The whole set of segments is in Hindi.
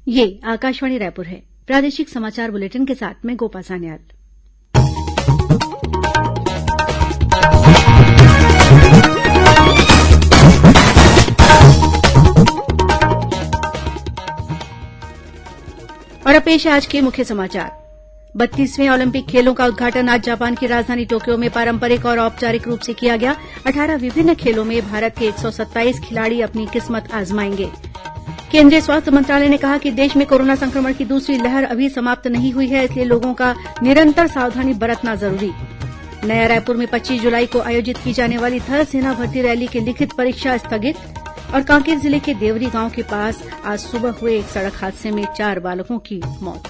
ये आकाशवाणी रायपुर है। प्रादेशिक समाचार बुलेटिन के साथ मैं गोपा सान्याल। और अब पेश है आज के मुख्य समाचार। 32वें ओलंपिक खेलों का उद्घाटन आज जापान की राजधानी टोक्यो में पारंपरिक और औपचारिक रूप से किया गया। 18 विभिन्न खेलों में भारत के 127 खिलाड़ी अपनी किस्मत आजमाएंगे। केंद्रीय स्वास्थ्य मंत्रालय ने कहा कि देश में कोरोना संक्रमण की दूसरी लहर अभी समाप्त नहीं हुई है, इसलिए लोगों का निरंतर सावधानी बरतना जरूरी। नया रायपुर में 25 जुलाई को आयोजित की जाने वाली थल सेना भर्ती रैली की लिखित परीक्षा स्थगित। और कांकेर जिले के देवरी गांव के पास आज सुबह हुए एक सड़क हादसे में 4 बालकों की मौत।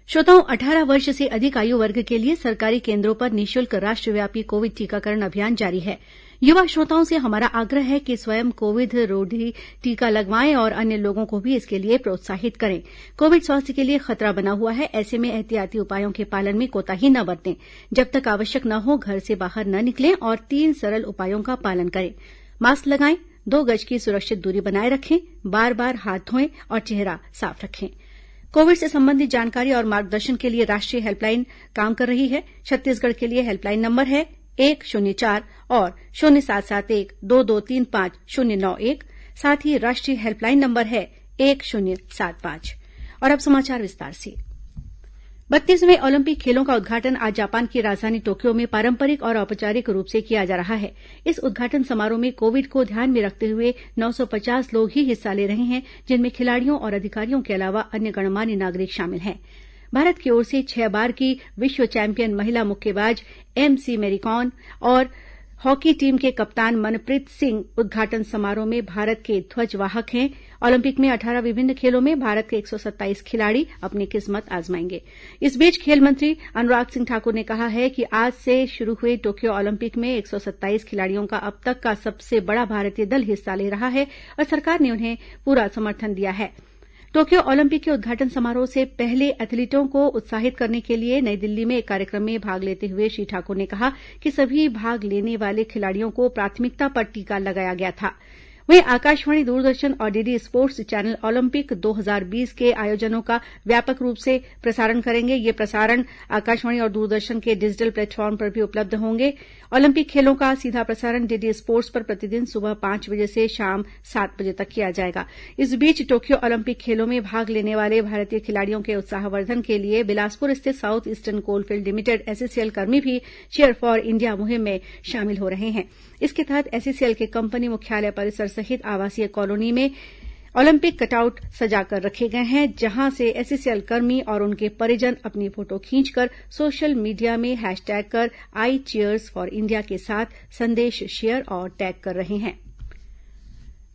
श्रोताओं, 18 वर्ष से अधिक आयु वर्ग के लिए सरकारी केंद्रों पर निःशुल्क राष्ट्रव्यापी कोविड टीकाकरण अभियान जारी है। युवा श्रोताओं से हमारा आग्रह है कि स्वयं कोविड रोधी टीका लगवाएं और अन्य लोगों को भी इसके लिए प्रोत्साहित करें। कोविड स्वास्थ्य के लिए खतरा बना हुआ है, ऐसे में एहतियाती उपायों के पालन में कोताही न बरतें। जब तक आवश्यक न हो घर से बाहर न निकलें और 3 सरल उपायों का पालन करें। मास्क लगाएं, 2 गज की सुरक्षित दूरी बनाए रखें, बार बार हाथ धोएं और चेहरा साफ रखें। कोविड से संबंधित जानकारी और मार्गदर्शन के लिए राष्ट्रीय हेल्पलाइन काम कर रही है। छत्तीसगढ़ के लिए हेल्पलाइन नंबर है 104 और 0713-2235091। साथ ही राष्ट्रीय हेल्पलाइन नंबर है 1075। और अब समाचार विस्तार से। 32वें ओलंपिक खेलों का उद्घाटन आज जापान की राजधानी टोक्यो में पारंपरिक और औपचारिक रूप से किया जा रहा है। इस उद्घाटन समारोह में कोविड को ध्यान में रखते हुए 950 लोग ही हिस्सा ले रहे हैं, जिनमें खिलाड़ियों और अधिकारियों के अलावा अन्य गणमान्य नागरिक शामिल हैं। भारत की ओर से 6 बार की विश्व चैंपियन महिला मुक्केबाज MC मैरीकॉम और हॉकी टीम के कप्तान मनप्रीत सिंह उद्घाटन समारोह में भारत के ध्वजवाहक हैं। ओलंपिक में 18 विभिन्न खेलों में भारत के 127 खिलाड़ी अपनी किस्मत आजमाएंगे। इस बीच खेल मंत्री अनुराग सिंह ठाकुर ने कहा है कि आज से शुरू हुए टोक्यो ओलंपिक में 127 खिलाड़ियों का अब तक का सबसे बड़ा भारतीय दल हिस्सा ले रहा है और सरकार ने उन्हें पूरा समर्थन दिया है। टोक्यो ओलंपिक के उद्घाटन समारोह से पहले एथलीटों को उत्साहित करने के लिए नई दिल्ली में एक कार्यक्रम में भाग लेते हुए श्री ठाकुर ने कहा कि सभी भाग लेने वाले खिलाड़ियों को प्राथमिकता पर टीका लगाया गया था। वहीं आकाशवाणी, दूरदर्शन और डीडी स्पोर्ट्स चैनल ओलंपिक 2020 के आयोजनों का व्यापक रूप से प्रसारण करेंगे। ये प्रसारण आकाशवाणी और दूरदर्शन के डिजिटल प्लेटफॉर्म पर भी उपलब्ध होंगे। ओलंपिक खेलों का सीधा प्रसारण डीडी स्पोर्ट्स पर प्रतिदिन सुबह 5 बजे से शाम 7 बजे तक किया जाएगा। इस बीच टोक्यो ओलंपिक खेलों में भाग लेने वाले भारतीय खिलाड़ियों के उत्साहवर्धन के लिए बिलासपुर स्थित south eastern coalfield limited SECL कर्मी भी चीयर फॉर इंडिया मुहिम में शामिल हो रहे हैं। इसके तहत SECL के कंपनी मुख्यालय परिसर सहित आवासीय कॉलोनी में ओलंपिक कटआउट सजाकर रखे गए हैं, जहां से SECL कर्मी और उनके परिजन अपनी फोटो खींचकर सोशल मीडिया में हैशटैग कर आई चीयर्स फॉर इंडिया के साथ संदेश शेयर और टैग कर रहे हैं।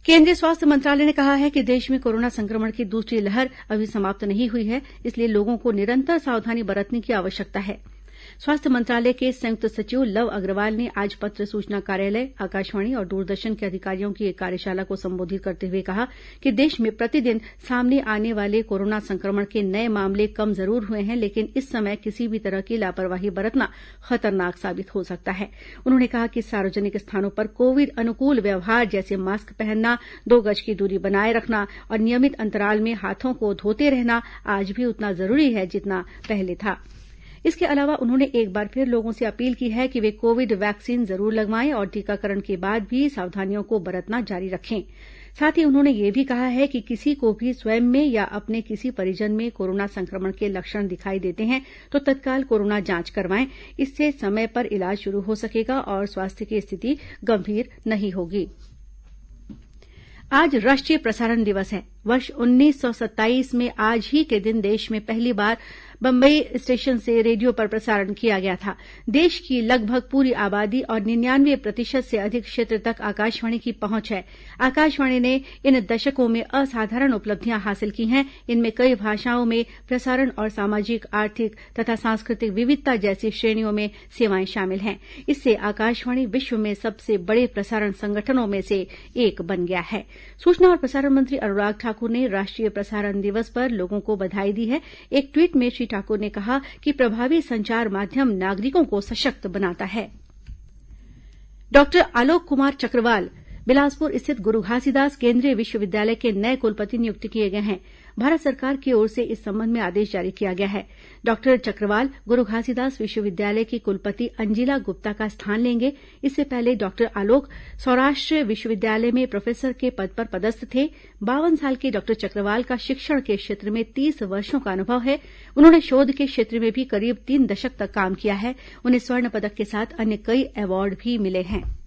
केंद्रीय स्वास्थ्य मंत्रालय ने कहा है कि देश में कोरोना संक्रमण की दूसरी लहर अभी समाप्त नहीं हुई है, इसलिए लोगों को निरंतर सावधानी बरतने की आवश्यकता है। स्वास्थ्य मंत्रालय के संयुक्त सचिव लव अग्रवाल ने आज पत्र सूचना कार्यालय, आकाशवाणी और दूरदर्शन के अधिकारियों की एक कार्यशाला को संबोधित करते हुए कहा कि देश में प्रतिदिन सामने आने वाले कोरोना संक्रमण के नए मामले कम जरूर हुए हैं, लेकिन इस समय किसी भी तरह की लापरवाही बरतना खतरनाक साबित हो सकता है। उन्होंने कहा कि सार्वजनिक स्थानों पर कोविड अनुकूल व्यवहार जैसे मास्क पहनना, 2 गज की दूरी बनाए रखना और नियमित अंतराल में हाथों को धोते रहना आज भी उतना जरूरी है जितना पहले था। इसके अलावा उन्होंने एक बार फिर लोगों से अपील की है कि वे कोविड वैक्सीन जरूर लगवाएं और टीकाकरण के बाद भी सावधानियों को बरतना जारी रखें। साथ ही उन्होंने यह भी कहा है कि किसी को भी स्वयं में या अपने किसी परिजन में कोरोना संक्रमण के लक्षण दिखाई देते हैं तो तत्काल कोरोना जांच करवाएं। इससे समय पर इलाज शुरू हो सकेगा और स्वास्थ्य की स्थिति गंभीर नहीं होगी। आज राष्ट्रीय प्रसारण दिवस है। वर्ष 1927 में आज ही के दिन देश में पहली बार बम्बई स्टेशन से रेडियो पर प्रसारण किया गया था। देश की लगभग पूरी आबादी और 99% से अधिक क्षेत्र तक आकाशवाणी की पहुंच है। आकाशवाणी ने इन दशकों में असाधारण उपलब्धियां हासिल की हैं। इनमें कई भाषाओं में प्रसारण और सामाजिक, आर्थिक तथा सांस्कृतिक विविधता जैसी श्रेणियों में सेवाएं शामिल हैं। इससे आकाशवाणी विश्व में सबसे बड़े प्रसारण संगठनों में से एक बन गया है। सूचना और प्रसारण मंत्री अनुराग ठाकुर ने राष्ट्रीय प्रसारण दिवस पर लोगों को बधाई दी है। एक ट्वीट में श्री ठाकुर ने कहा कि प्रभावी संचार माध्यम नागरिकों को सशक्त बनाता है। डॉक्टर आलोक कुमार चक्रवाल बिलासपुर स्थित गुरु घासीदास केंद्रीय विश्वविद्यालय के नए कुलपति नियुक्त किए गए हैं। भारत सरकार की ओर से इस संबंध में आदेश जारी किया गया है। डॉक्टर चक्रवाल गुरु घासीदास विश्वविद्यालय की कुलपति अंजिला गुप्ता का स्थान लेंगे। इससे पहले डॉक्टर आलोक सौराष्ट्र विश्वविद्यालय में प्रोफेसर के पद पर पदस्थ थे। 52 साल के डॉक्टर चक्रवाल का शिक्षण के क्षेत्र में 30 वर्षों का अनुभव है। उन्होंने शोध के क्षेत्र में भी करीब 3 दशक तक काम किया है। उन्हें स्वर्ण पदक के साथ अन्य कई अवार्ड भी मिले हैं।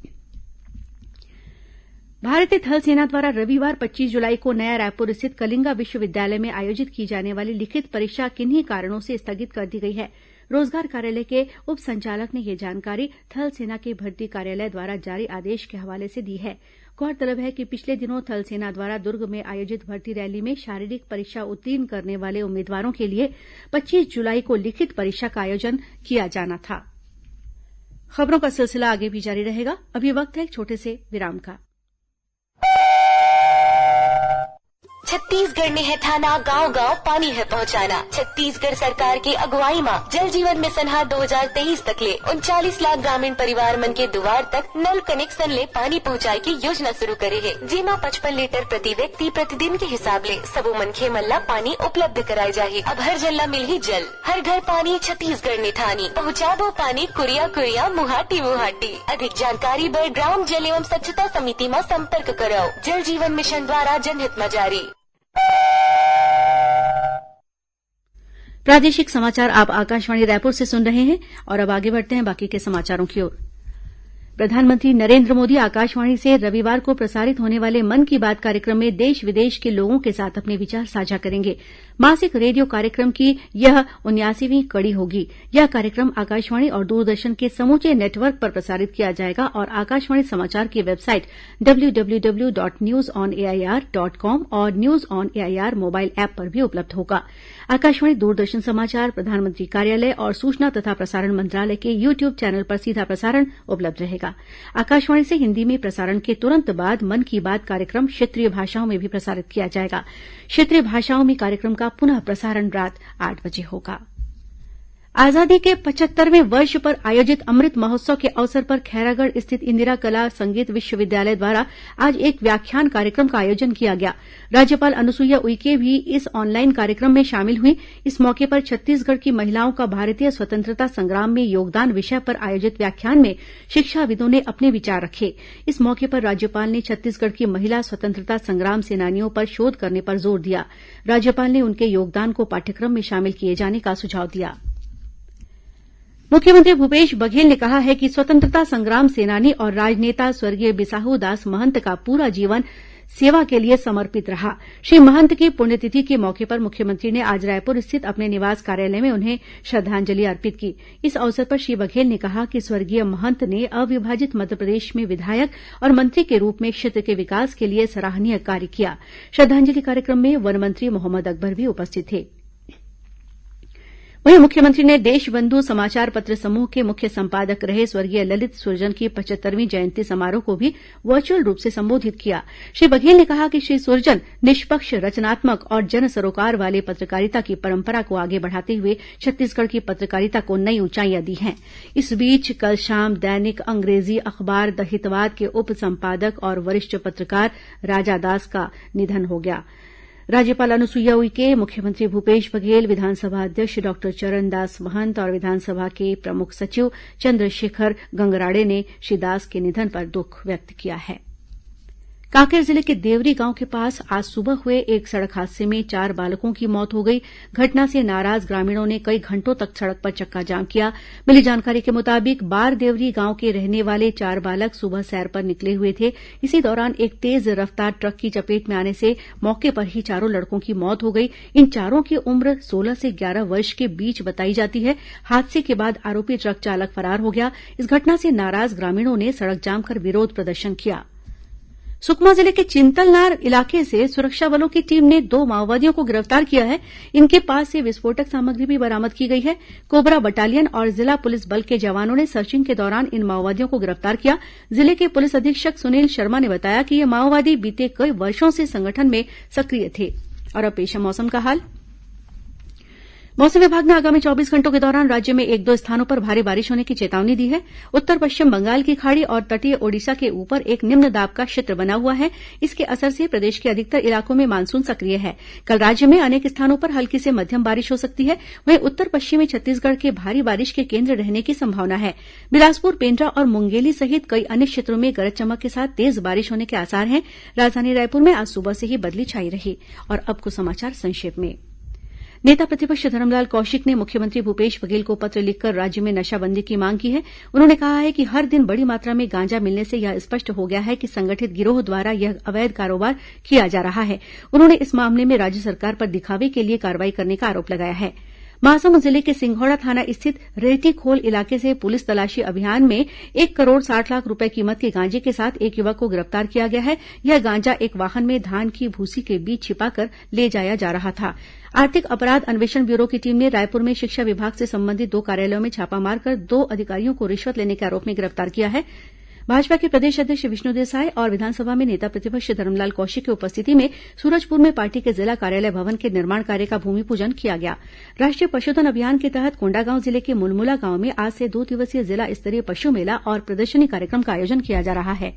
भारतीय थल सेना द्वारा रविवार 25 जुलाई को नया रायपुर स्थित कलिंगा विश्वविद्यालय में आयोजित की जाने वाली लिखित परीक्षा किन्हीं कारणों से स्थगित कर दी गई है। रोजगार कार्यालय के उप संचालक ने यह जानकारी थल सेना के भर्ती कार्यालय द्वारा जारी आदेश के हवाले से दी है। गौरतलब है कि पिछले दिनों थल सेना द्वारा दुर्ग में आयोजित भर्ती रैली में शारीरिक परीक्षा उत्तीर्ण करने वाले उम्मीदवारों के लिए 25 जुलाई को लिखित परीक्षा का आयोजन किया जाना था। खबरों का सिलसिला आगे भी जारी रहेगा। अभी वक्त है एक छोटे से विराम का। छत्तीसगढ़ में है थाना, गांव गांव पानी है पहुंचाना। छत्तीसगढ़ सरकार की अगुवाई में जल जीवन मिशन 2023 तक ले 39 लाख ग्रामीण परिवार मन के दुआर तक नल कनेक्शन ले पानी पहुंचाई की योजना शुरू करे है, जेमा 55 लीटर प्रति व्यक्ति प्रतिदिन के हिसाब ले सबो मनखे मन ला पानी उपलब्ध कराए जाही। अब हर जन ला मिलही जल, हर घर पानी, छत्तीसगढ़ ने ठानी पहुँचा दो पानी कुरिया कुरिया मुहाटी मुहाटी। अधिक जानकारी बर ग्राम जल एवं स्वच्छता समिति में संपर्क करो। जल जीवन मिशन द्वारा जनहित में जारी। प्रादेशिक समाचार आप आकाशवाणी रायपुर से सुन रहे हैं और अब आगे बढ़ते हैं बाकी के समाचारों की ओर। प्रधानमंत्री नरेंद्र मोदी आकाशवाणी से रविवार को प्रसारित होने वाले मन की बात कार्यक्रम में देश विदेश के लोगों के साथ अपने विचार साझा करेंगे। मासिक रेडियो कार्यक्रम की यह 79वीं कड़ी होगी। यह कार्यक्रम आकाशवाणी और दूरदर्शन के समूचे नेटवर्क पर प्रसारित किया जाएगा और आकाशवाणी समाचार की वेबसाइट www.newsonair.com और news on AIR mobile app पर भी उपलब्ध होगा। आकाशवाणी दूरदर्शन समाचार, प्रधानमंत्री कार्यालय और सूचना तथा प्रसारण मंत्रालय के यूट्यूब चैनल पर सीधा प्रसारण उपलब्ध रहेगा। आकाशवाणी से हिन्दी में प्रसारण के तुरंत बाद मन की बात कार्यक्रम क्षेत्रीय भाषाओं में भी प्रसारित किया जाएगा। क्षेत्रीय भाषाओं में कार्यक्रम का पुनः प्रसारण रात 8 बजे होगा। आजादी के 75वें वर्ष पर आयोजित अमृत महोत्सव के अवसर पर खैरागढ़ स्थित इंदिरा कला संगीत विश्वविद्यालय द्वारा आज एक व्याख्यान कार्यक्रम का आयोजन किया गया। राज्यपाल अनुसुईया उइके भी इस ऑनलाइन कार्यक्रम में शामिल हुई। इस मौके पर छत्तीसगढ़ की महिलाओं का भारतीय स्वतंत्रता संग्राम में योगदान विषय पर आयोजित व्याख्यान में शिक्षाविदों ने अपने विचार रखे। इस मौके पर राज्यपाल ने छत्तीसगढ़ की महिला स्वतंत्रता संग्राम सेनानियों पर शोध करने पर जोर दिया। राज्यपाल ने उनके योगदान को पाठ्यक्रम में शामिल किए जाने का सुझाव दिया। मुख्यमंत्री भूपेश बघेल ने कहा है कि स्वतंत्रता संग्राम सेनानी और राजनेता स्वर्गीय बिसाहू दास महंत का पूरा जीवन सेवा के लिए समर्पित रहा। श्री महंत की पुण्यतिथि के मौके पर मुख्यमंत्री ने आज रायपुर स्थित अपने निवास कार्यालय में उन्हें श्रद्धांजलि अर्पित की। इस अवसर पर श्री बघेल ने कहा कि स्वर्गीय महंत ने अविभाजित मध्यप्रदेश में विधायक और मंत्री के रूप में क्षेत्र के विकास के लिए सराहनीय कार्य किया। श्रद्धांजलि कार्यक्रम में वन मंत्री मोहम्मद अकबर भी उपस्थित थे। वहीं मुख्यमंत्री ने देशबंधु समाचार पत्र समूह के मुख्य संपादक रहे स्वर्गीय ललित सुरजन की 75वीं जयंती समारोह को भी वर्चुअल रूप से संबोधित किया। श्री बघेल ने कहा कि श्री सुरजन निष्पक्ष, रचनात्मक और जन सरोकार वाले पत्रकारिता की परंपरा को आगे बढ़ाते हुए छत्तीसगढ़ की पत्रकारिता को नई ऊंचाइयां दी हैं। इस बीच कल शाम दैनिक अंग्रेजी अखबार द हितवाद के उप संपादक और वरिष्ठ पत्रकार राजा दास का निधन हो गया। राज्यपाल अनुसुईया उइके, मुख्यमंत्री भूपेश बघेल, विधानसभा अध्यक्ष डॉक्टर चरणदास महंत और विधानसभा के प्रमुख सचिव चंद्रशेखर गंगराड़े ने श्री दास के निधन पर दुख व्यक्त किया है। कांकेर जिले के देवरी गांव के पास आज सुबह हुए एक सड़क हादसे में 4 बालकों की मौत हो गई। घटना से नाराज ग्रामीणों ने कई घंटों तक सड़क पर चक्काजाम किया। मिली जानकारी के मुताबिक बार देवरी गांव के रहने वाले 4 बालक सुबह सैर पर निकले हुए थे। इसी दौरान एक तेज रफ्तार ट्रक की चपेट में आने से मौके पर ही चारों लड़कों की मौत हो गई। इन चारों की उम्र 16 से 11 वर्ष के बीच बताई जाती है। हादसे के बाद आरोपी ट्रक चालक फरार हो गया। इस घटना से नाराज ग्रामीणों ने सड़क जाम कर विरोध प्रदर्शन किया। सुकमा जिले के चिंतलनार इलाके से सुरक्षा बलों की टीम ने 2 माओवादियों को गिरफ्तार किया है। इनके पास से विस्फोटक सामग्री भी बरामद की गई है। कोबरा बटालियन और जिला पुलिस बल के जवानों ने सर्चिंग के दौरान इन माओवादियों को गिरफ्तार किया। जिले के पुलिस अधीक्षक सुनील शर्मा ने बताया कि ये माओवादी बीते कई वर्षों से संगठन में सक्रिय थे। और अब पेश है मौसम का हाल। मौसम विभाग ने आगामी 24 घंटों के दौरान राज्य में 1-2 स्थानों पर भारी बारिश होने की चेतावनी दी है। उत्तर पश्चिम बंगाल की खाड़ी और तटीय ओडिशा के ऊपर एक निम्न दाब का क्षेत्र बना हुआ है। इसके असर से प्रदेश के अधिकतर इलाकों में मानसून सक्रिय है। कल राज्य में अनेक स्थानों पर हल्की से मध्यम बारिश हो सकती है। वहीं उत्तर पश्चिमी छत्तीसगढ़ के भारी बारिश के केंद्र रहने की संभावना है। बिलासपुर, पेंड्रा और मुंगेली सहित कई अन्य क्षेत्रों में गरज चमक के साथ तेज बारिश होने के आसार हैं। राजधानी रायपुर में आज सुबह से ही बदली छाई रही। और अब कुछ समाचार संक्षेप में। नेता प्रतिपक्ष धरमलाल कौशिक ने मुख्यमंत्री भूपेश बघेल को पत्र लिखकर राज्य में नशाबंदी की मांग की है। उन्होंने कहा है कि हर दिन बड़ी मात्रा में गांजा मिलने से यह स्पष्ट हो गया है कि संगठित गिरोह द्वारा यह अवैध कारोबार किया जा रहा है। उन्होंने इस मामले में राज्य सरकार पर दिखावे के लिए कार्रवाई करने का आरोप लगाया है। महासमुंद जिले के सिंघोड़ा थाना स्थित रेतीखोल इलाके से पुलिस तलाशी अभियान में 1 करोड़ 60 लाख रूपये कीमत के गांजे के साथ एक युवक को गिरफ्तार किया गया है। यह गांजा एक वाहन में धान की भूसी के बीच छिपाकर ले जाया जा रहा था। आर्थिक अपराध अन्वेषण ब्यूरो की टीम ने रायपुर में शिक्षा विभाग से संबंधित 2 कार्यालयों में छापा मारकर 2 अधिकारियों को रिश्वत लेने के आरोप में गिरफ्तार किया है। भाजपा के प्रदेश अध्यक्ष विष्णुदेव साय और विधानसभा में नेता प्रतिपक्ष धरमलाल कौशिक की उपस्थिति में सूरजपुर में पार्टी के जिला कार्यालय भवन के निर्माण कार्य का भूमिपूजन किया गया। राष्ट्रीय पशुधन अभियान के तहत कोंडागांव जिले के मुलमुला गांव में आज से 2 दिवसीय जिला स्तरीय पशु मेला और प्रदर्शनी कार्यक्रम का आयोजन किया जा रहा है।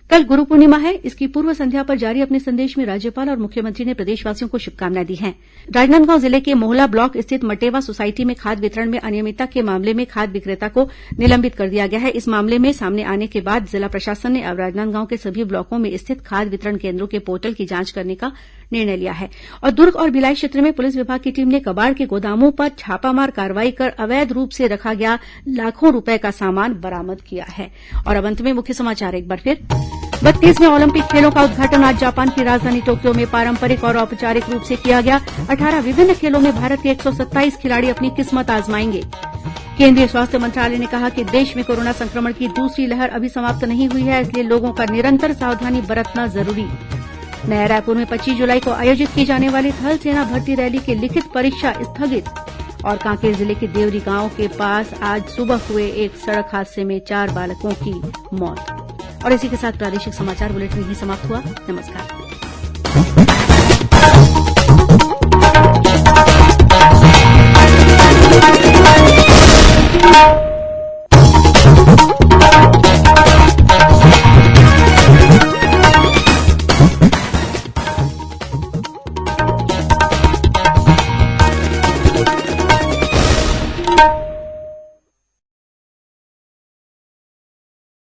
कल गुरु पूर्णिमा है। इसकी पूर्व संध्या पर जारी अपने संदेश में राज्यपाल और मुख्यमंत्री ने प्रदेशवासियों को शुभकामनाएं दी हैं। राजनांदगांव जिले के मोहला ब्लॉक स्थित मटेवा सोसायटी में खाद वितरण में अनियमितता के मामले में खाद विक्रेता को निलंबित कर दिया गया है। इस मामले में सामने आने के बाद जिला प्रशासन ने अब राजनांदगांव के सभी ब्लॉकों में स्थित खाद वितरण केन्द्रों के पोर्टल की जांच करने का निर्णय लिया है। और दुर्ग और भिलाई क्षेत्र में पुलिस विभाग की टीम ने कबाड़ के गोदामों पर छापामार कार्रवाई कर अवैध रूप से रखा गया लाखों रूपये का सामान बरामद किया है। और अब अंत में मुख्य समाचार एक बार फिर। 32वें ओलंपिक खेलों का उद्घाटन आज जापान की राजधानी टोक्यो में पारंपरिक और औपचारिक रूप से किया गया। 18 विभिन्न खेलों में भारत के 127 खिलाड़ी अपनी किस्मत आजमाएंगे। केंद्रीय स्वास्थ्य मंत्रालय ने कहा कि देश में कोरोना संक्रमण की दूसरी लहर अभी समाप्त नहीं हुई है, इसलिए लोगों का निरंतर सावधानी बरतना जरूरी। नया रायपुर में 25 जुलाई को आयोजित की जाने वाली थल सेना भर्ती रैली की लिखित परीक्षा स्थगित। और कांकेर जिले के देवरी गांव के पास आज सुबह हुए एक सड़क हादसे में 4 बालकों की मौत। और इसी के साथ प्रादेशिक समाचार बुलेटिन यहीं समाप्त हुआ। नमस्कार।